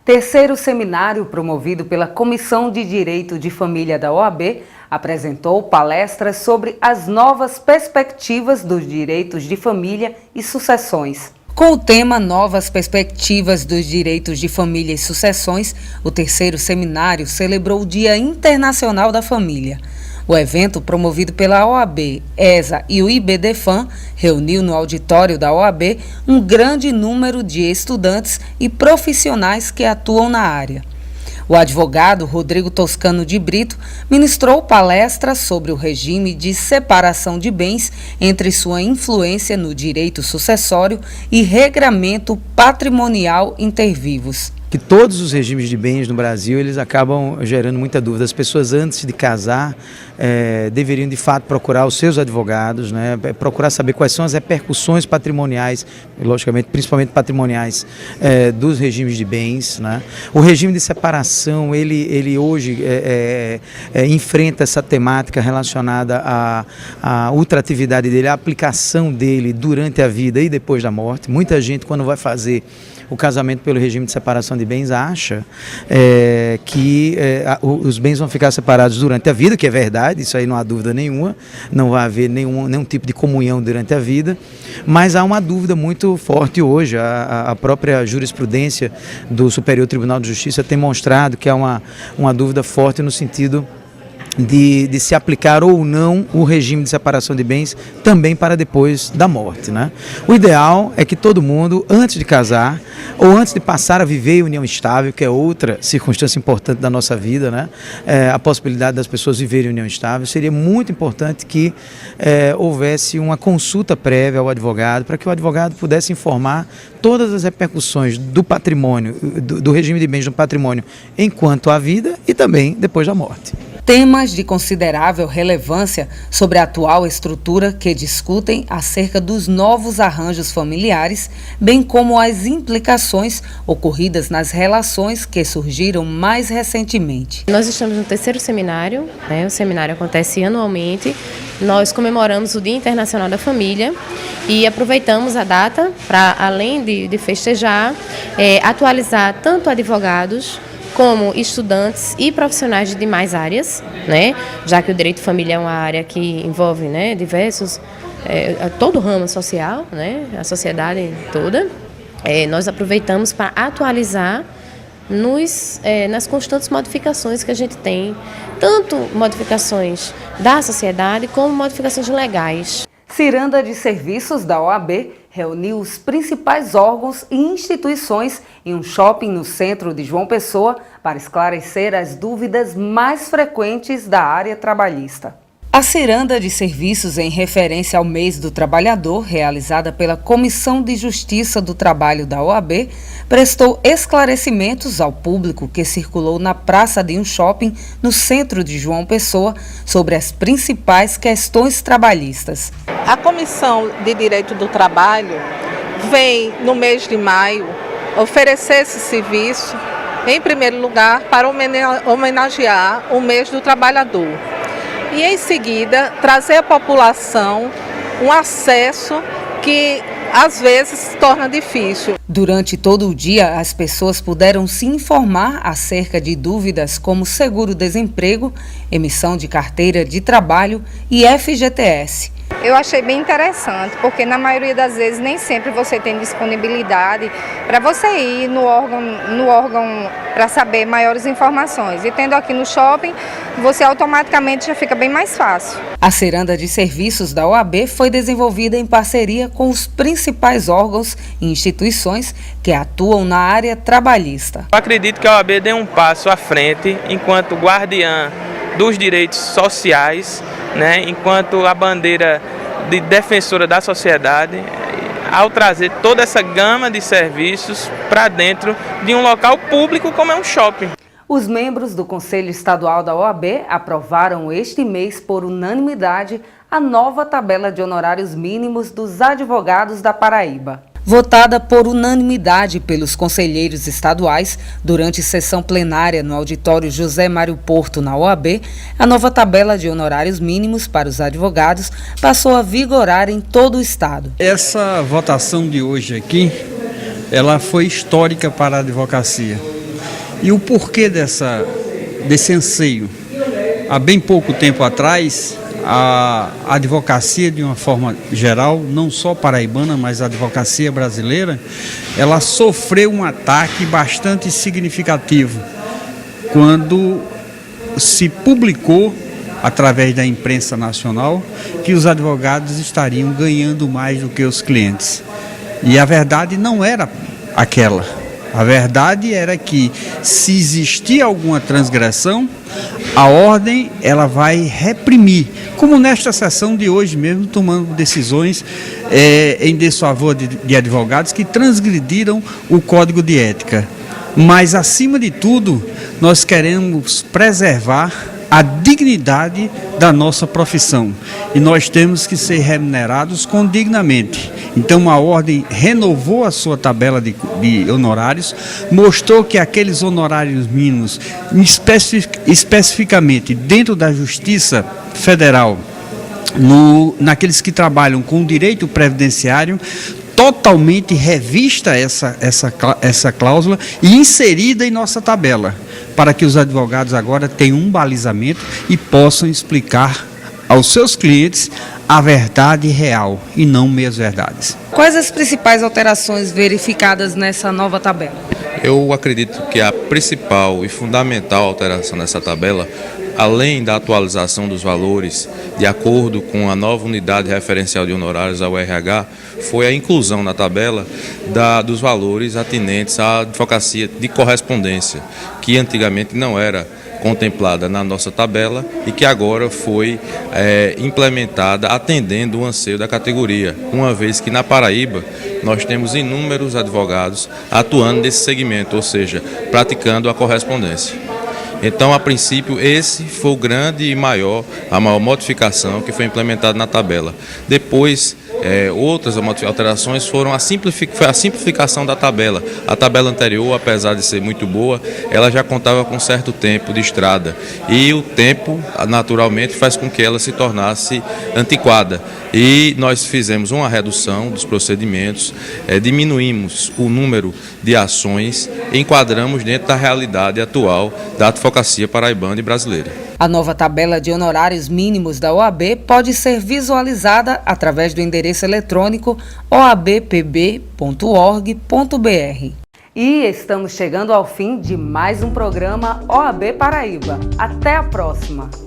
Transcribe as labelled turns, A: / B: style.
A: Terceiro seminário promovido pela Comissão de Direito de Família da OAB apresentou palestras sobre as novas perspectivas dos direitos de família e sucessões. Com o tema Novas Perspectivas dos Direitos de Família e Sucessões, o terceiro seminário celebrou o Dia Internacional da Família. O evento, promovido pela OAB, ESA e o IBDFAM, reuniu no auditório da OAB um grande número de estudantes e profissionais que atuam na área. O advogado Rodrigo Toscano de Brito ministrou palestra sobre o regime de separação de bens entre sua influência no direito sucessório e regramento patrimonial inter vivos.
B: Que todos os regimes de bens no Brasil, eles acabam gerando muita dúvida. As pessoas antes de casar deveriam de fato procurar os seus advogados, né? Procurar saber quais são as repercussões patrimoniais, logicamente, principalmente patrimoniais, dos regimes de bens, né? O regime de separação, ele hoje enfrenta essa temática relacionada à ultratividade dele, à aplicação dele durante a vida e depois da morte. Muita gente, quando vai fazer o casamento pelo regime de separação de bens, acha que os bens vão ficar separados durante a vida, que é verdade, isso aí não há dúvida nenhuma, não vai haver nenhum tipo de comunhão durante a vida, mas há uma dúvida muito forte hoje. A própria jurisprudência do Superior Tribunal de Justiça tem mostrado que há uma dúvida forte no sentido de se aplicar ou não o regime de separação de bens também para depois da morte, né? O ideal é que todo mundo, antes de casar ou antes de passar a viver em união estável, que é outra circunstância importante da nossa vida, né? A possibilidade das pessoas viverem em união estável, seria muito importante que houvesse uma consulta prévia ao advogado, para que o advogado pudesse informar todas as repercussões do patrimônio, do regime de bens no patrimônio enquanto a vida e também depois da morte.
A: Temas de considerável relevância sobre a atual estrutura que discutem acerca dos novos arranjos familiares, bem como as implicações ocorridas nas relações que surgiram mais recentemente.
C: Nós estamos no terceiro seminário, né? O seminário acontece anualmente. Nós comemoramos o Dia Internacional da Família e aproveitamos a data para, além de festejar, atualizar tanto advogados como estudantes e profissionais de demais áreas, né? Já que o direito de família é uma área que envolve, né, diversos, todo o ramo social, né, a sociedade toda. Nós aproveitamos para atualizar nas constantes modificações que a gente tem, tanto modificações da sociedade como modificações legais.
A: Ciranda de Serviços da OAB reuniu os principais órgãos e instituições em um shopping no centro de João Pessoa para esclarecer as dúvidas mais frequentes da área trabalhista. A Ciranda de Serviços, em referência ao Mês do Trabalhador, realizada pela Comissão de Justiça do Trabalho da OAB, prestou esclarecimentos ao público que circulou na praça de um shopping no centro de João Pessoa sobre as principais questões trabalhistas.
D: A Comissão de Direito do Trabalho vem, no mês de maio, oferecer esse serviço, em primeiro lugar, para homenagear o Mês do Trabalhador. E, em seguida, trazer à população um acesso que, às vezes, se torna difícil.
A: Durante todo o dia, as pessoas puderam se informar acerca de dúvidas como seguro-desemprego, emissão de carteira de trabalho e FGTS.
E: Eu achei bem interessante, porque na maioria das vezes nem sempre você tem disponibilidade para você ir no órgão para saber maiores informações. E tendo aqui no shopping, você automaticamente já fica bem mais fácil.
A: A Ciranda de Serviços da OAB foi desenvolvida em parceria com os principais órgãos e instituições que atuam na área trabalhista.
F: Eu acredito que a OAB dê um passo à frente enquanto guardiã dos direitos sociais, né, enquanto a bandeira de defensora da sociedade, ao trazer toda essa gama de serviços para dentro de um local público como é um shopping.
A: Os membros do Conselho Estadual da OAB aprovaram este mês por unanimidade a nova tabela de honorários mínimos dos advogados da Paraíba. Votada por unanimidade pelos conselheiros estaduais durante sessão plenária no auditório José Mário Porto, na OAB, a nova tabela de honorários mínimos para os advogados passou a vigorar em todo o estado.
G: Essa votação de hoje aqui, ela foi histórica para a advocacia, E o porquê desse anseio? Há bem pouco tempo atrás, a advocacia, de uma forma geral, não só paraibana, mas a advocacia brasileira, ela sofreu um ataque bastante significativo quando se publicou, através da imprensa nacional, que os advogados estariam ganhando mais do que os clientes. E a verdade não era aquela. A verdade era que, se existia alguma transgressão, a ordem ela vai reprimir, como nesta sessão de hoje mesmo, tomando decisões em desfavor de advogados que transgrediram o Código de Ética. Mas, acima de tudo, nós queremos preservar a dignidade da nossa profissão e nós temos que ser remunerados condignamente. Então a ordem renovou a sua tabela de honorários, mostrou que aqueles honorários mínimos, especificamente dentro da Justiça Federal, naqueles que trabalham com o direito previdenciário, totalmente revista essa cláusula e inserida em nossa tabela, para que os advogados agora tenham um balizamento e possam explicar aos seus clientes a verdade real e não meias verdades.
A: Quais as principais alterações verificadas nessa nova tabela?
H: Eu acredito que a principal e fundamental alteração nessa tabela, além da atualização dos valores de acordo com a nova unidade referencial de honorários, a URH, foi a inclusão na tabela dos valores atinentes à advocacia de correspondência, que antigamente não era contemplada na nossa tabela e que agora foi implementada atendendo o anseio da categoria, uma vez que na Paraíba nós temos inúmeros advogados atuando nesse segmento, ou seja, praticando a correspondência. Então, a princípio, esse foi a maior modificação que foi implementada na tabela. Depois, outras alterações foi a simplificação da tabela. A tabela anterior, apesar de ser muito boa, ela já contava com certo tempo de estrada. E o tempo, naturalmente, faz com que ela se tornasse antiquada. E nós fizemos uma redução dos procedimentos, diminuímos o número de ações, enquadramos dentro da realidade atual da advocacia paraibana e brasileira.
A: A nova tabela de honorários mínimos da OAB pode ser visualizada através do endereço eletrônico oabpb.org.br. E estamos chegando ao fim de mais um programa OAB Paraíba. Até a próxima!